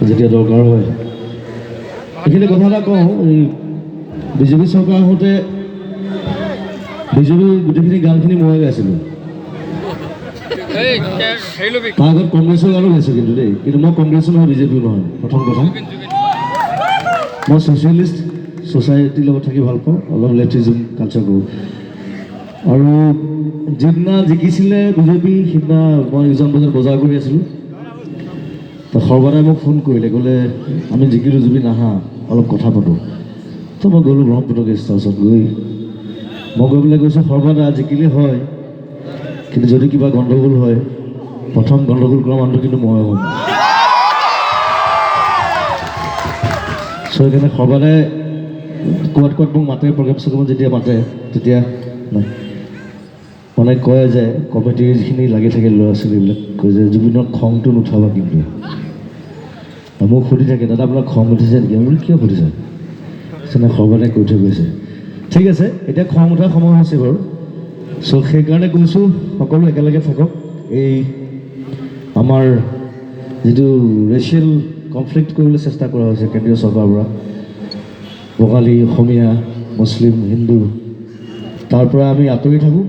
যেতিয়া দৰকাৰ হয়। এইখিনি কথা এটা কওঁ, এই বিজেপি চৰকাৰ আহোঁতে বিজেপিৰ গোটেইখিনি গানখিনি মই গাইছিলোঁ। তাৰ আগত কংগ্ৰেছৰ গানো গাইছোঁ কিন্তু মই কংগ্ৰেছো নহয়, বিজেপিও নহয়। প্ৰথম কথা, মই ছ'চিয়েলিষ্ট ছ'চাইটিৰ লগত থাকি ভাল পাওঁ, অলপ লেফটিজম কালচাৰ কৰোঁ। আৰু যিদিনা জিকিছিলে বিজেপি, সিদিনা মই ইজন বজাত বজাৰ কৰি আছিলোঁ। তো সৰ্বদাই মোক ফোন কৰিলে, ক'লে আমি জিকিলোঁ জুবি নাহা, অলপ কথা পাতোঁ। তো মই গ'লোঁ ব্ৰহ্মপুত্ৰ গেষ্ট হাউচত। গৈ পেলাই কৈছোঁ, সৰ্বদা জিকিলে হয়, কিন্তু যদি কিবা গণ্ডগোল হয়, প্ৰথম গণ্ডগোল কৰা মানুহটো কিন্তু মই হ'ম। চ' সেইকাৰণে সৰ্বদাই ক'ৰবাত মোক মাতে, প্ৰগ্ৰেম চগ্ৰেমত যেতিয়া মাতে, তেতিয়া মানে কয় যে কমিটিৰ যিখিনি লাগি থাকে ল'ৰা ছোৱালীবিলাক, কয় যে জুবিনক খংটো নুঠাবা। কিন্তু মোক সুধি থাকে, দাদা আপোনাৰ খং উঠিছে নেকি? আমি বোলো কিয় সুধিছে? নাই, সৰ্বদাই কৈ থৈ গৈছে। ঠিক আছে, এতিয়া খং উঠাৰ সময় হৈছে বাৰু। চ' সেইকাৰণে কৈছোঁ, সকলো একেলগে থাকক। এই আমাৰ যিটো ৰেচিয়েল কনফ্লিক্ট কৰিবলৈ চেষ্টা কৰা হৈছে কেন্দ্ৰীয় চৰকাৰৰ পৰা, বঙালী, অসমীয়া, মুছলিম, হিন্দু, তাৰ পৰা আমি আঁতৰি থাকোঁ।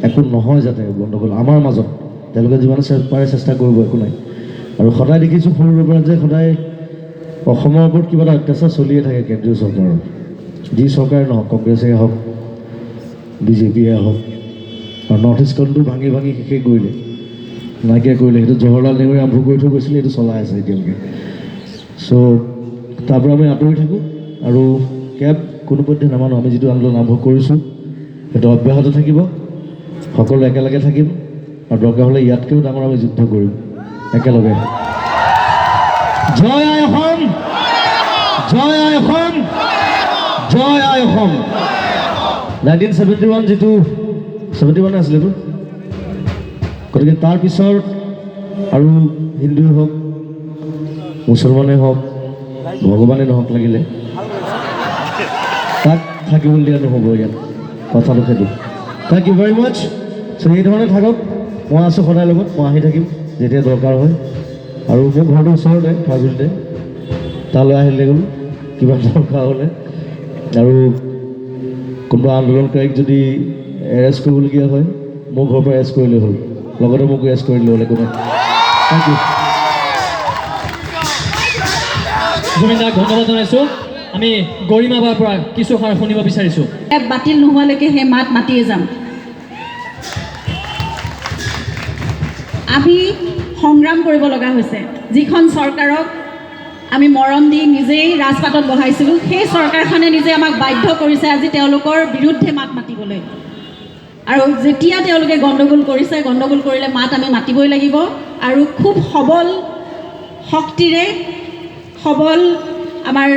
একো নহয় যাতে গণ্ডগোল আমাৰ মাজত, তেওঁলোকে যিমানে পাৰে চেষ্টা কৰিব, একো নাই। আৰু সদায় দেখিছোঁ সৰুৰে পৰা যে সদায় অসমৰ ওপৰত কিবা এটা অত্যাচাৰ চলিয়ে থাকে কেন্দ্ৰীয় চৰকাৰৰ, যি চৰকাৰে নহওক, কংগ্ৰেছে হওক, বিজেপিয়ে হওক। আৰু নৰ্থ ইষ্টখনটো ভাঙি শেষেই কৰিলে, নাইকিয়া কৰিলে। সেইটো জৱাহৰলাল নেহৰুৱে আৰম্ভ কৰি থৈ গৈছিলে, সেইটো চলাই আছে এতিয়ালৈকে। চ' তাৰ পৰা আমি আঁতৰি থাকোঁ আৰু কেব কোনোপধ্যে নামানো। আমি যিটো আন্দোলন আৰম্ভ কৰিছোঁ সেইটো অব্যাহত থাকিব। সকলো একেলগে থাকিম আৰু দৰকাৰ হ'লে ইয়াতকৈও ডাঙৰ আমি যুদ্ধ কৰিম একেলগে। জয় আই অসম, জয় আই অসম, জয় আই অসম। 1971 যিটো 71 আছিলে এইটো, গতিকে তাৰপিছত আৰু হিন্দুৱে হওক, মুছলমানে হওক, ভগৱানে নহওক, লাগিলে তাক থাকিবলৈ দিয়া নহ'ব ইয়াত, কথাটো সেইটো। থেংক ইউ ভেৰি মাছ। চ' এইধৰণে থাকক, মই আছোঁ সদায় লগত, মই আহি থাকিম যেতিয়া দৰকাৰ হয়। আৰু মোৰ ঘৰটো ওচৰতে ফাগুলিতে, তালৈ আহিলে গ'ল কিবা দৰকাৰ হ'লে। আৰু কোনোবা আন্দোলনকাৰীক যদি এৰেষ্ট কৰিবলগীয়া হয়, মোৰ ঘৰৰ পৰা এৰেষ্ট কৰিলে হ'ল, লগতে মোক এৰেষ্ট কৰিলে হ'ল, একো নাই। Thank U. জুবিন দাক ধন্যবাদ জনাইছোঁ। আমি গৰিমা বাৰ পৰা কিছু কথা শুনিব বিচাৰিছোঁ। বাতিল নোহোৱালৈকে সেই মাত মাতিয়ে যাম। আমি সংগ্ৰাম কৰিব লগা হৈছে, যিখন চৰকাৰক আমি মৰম দি নিজেই ৰাজপাটত বহাইছিলোঁ, সেই চৰকাৰখনে নিজে আমাক বাধ্য কৰিছে আজি তেওঁলোকৰ বিৰুদ্ধে মাত মাতিবলৈ। আৰু যেতিয়া তেওঁলোকে গণ্ডগোল কৰিছে, গণ্ডগোল কৰিলে মাত আমি মাতিবই লাগিব। আৰু খুব সবল শক্তিৰে, সবল আমাৰ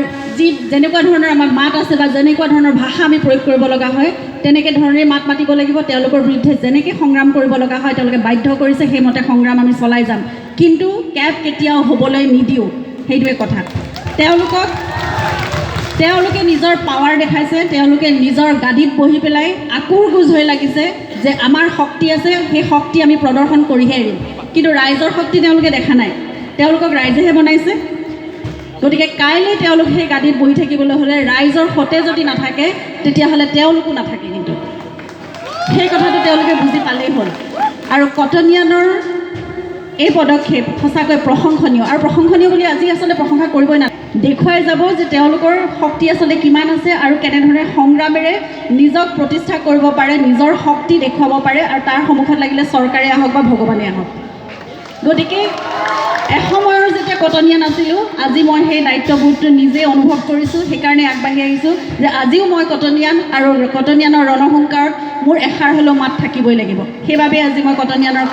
যেনেকুৱা ধৰণৰ আমাৰ মাত আছে বা যেনেকুৱা ধৰণৰ ভাষা আমি প্ৰয়োগ কৰিব লগা হয়, তেনেকৈ ধৰণেই মাত মাতিব লাগিব। তেওঁলোকৰ বিৰুদ্ধে যেনেকৈ সংগ্ৰাম কৰিব লগা হয়, তেওঁলোকে বাধ্য কৰিছে, সেইমতে সংগ্ৰাম আমি চলাই যাম। কিন্তু কেব কেতিয়াও হ'বলৈ নিদিওঁ, সেইটোৱে কথা। তেওঁলোকে নিজৰ পাৱাৰ দেখাইছে, তেওঁলোকে নিজৰ গাদীত বহি পেলাই আকুৰগুজ হৈ লাগিছে যে আমাৰ শক্তি আছে, সেই শক্তি আমি প্ৰদৰ্শন কৰিহে এৰিম। কিন্তু ৰাইজৰ শক্তি তেওঁলোকে দেখা নাই, তেওঁলোকক ৰাইজেহে বনাইছে। গতিকে কাইলৈ তেওঁলোক সেই গাদীত বহি থাকিবলৈ হ'লে ৰাইজৰ সতে যদি নাথাকে, তেতিয়াহ'লে তেওঁলোকো নাথাকে। কিন্তু সেই কথাটো তেওঁলোকে বুজি পালেই হ'ল। আৰু কটনিয়ানৰ এই পদক্ষেপ সঁচাকৈ প্ৰশংসনীয়, আৰু প্ৰশংসনীয় বুলি আজি আচলতে প্ৰশংসা কৰিবই নালাগে। দেখুৱাই যাব যে তেওঁলোকৰ শক্তি আচলতে কিমান আছে আৰু কেনেধৰণে সংগ্ৰামেৰে নিজক প্ৰতিষ্ঠা কৰিব পাৰে, নিজৰ শক্তি দেখুৱাব পাৰে। আৰু তাৰ সন্মুখত লাগিলে চৰকাৰে আহক বা ভগৱানে আহক। গতিকে এসময়ৰ যেতিয়া কটনিয়ান আছিলোঁ, আজি মই সেই দায়িত্ববোধটো নিজেই অনুভৱ কৰিছোঁ। সেইকাৰণে আগবাঢ়ি আহিছোঁ যে আজিও মই কটনিয়ান, আৰু কটনিয়ানৰ ৰণসংকাৰত মোৰ এষাৰ হ'লেও মাত থাকিবই লাগিব। সেইবাবে আজি মই কটনিয়ানৰ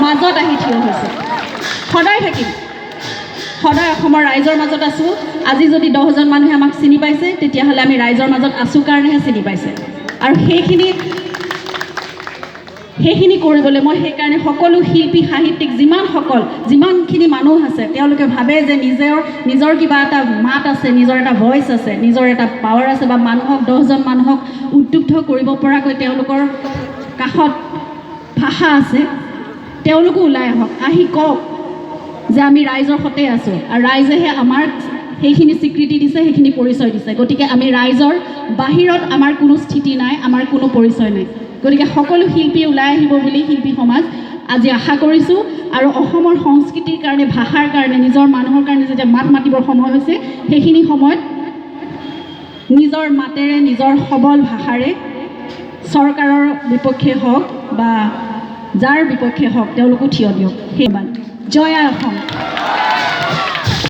মাজত আহি থিয় হৈছোঁ। সদায় থাকিম, সদায় অসমৰ ৰাইজৰ মাজত আছোঁ। আজি যদি 10জন মানুহে আমাক চিনি পাইছে, তেতিয়াহ'লে আমি ৰাইজৰ মাজত আছোঁ কাৰণেহে চিনি পাইছে। আৰু সেইখিনি কৰিবলৈ মই সেইকাৰণে সকলো শিল্পী, সাহিত্যিক, যিমানখিনি মানুহ আছে, তেওঁলোকে ভাবে যে নিজৰ কিবা এটা মাত আছে, নিজৰ এটা ভইচ আছে, নিজৰ এটা পাৱাৰ আছে, বা মানুহক 10জন মানুহক উদ্বুদ্ধ কৰিব পৰাকৈ তেওঁলোকৰ কাষত ভাষা আছে। তেওঁলোকো ওলাই আহক, আহি কওক যে আমি ৰাইজৰ সতে আছোঁ আৰু ৰাইজেহে আমাৰ সেইখিনি স্বীকৃতি দিছে, সেইখিনি পৰিচয় দিছে। গতিকে আমি ৰাইজৰ বাহিৰত আমাৰ কোনো স্থিতি নাই, আমাৰ কোনো পৰিচয় নাই। গতিকে সকলো শিল্পী ওলাই আহিব বুলি শিল্পী সমাজ আজি আশা কৰিছোঁ। আৰু অসমৰ সংস্কৃতিৰ কাৰণে, ভাষাৰ কাৰণে, নিজৰ মানুহৰ কাৰণে যেতিয়া মাত মাতিবৰ সময় হৈছে, সেইখিনি সময়ত নিজৰ মাতেৰে, নিজৰ সবল ভাষাৰে চৰকাৰৰ বিপক্ষে হওক বা যাৰ বিপক্ষে হওক তেওঁলোকো থিয় দিয়ক। সেইবাবে জয় আই অসম।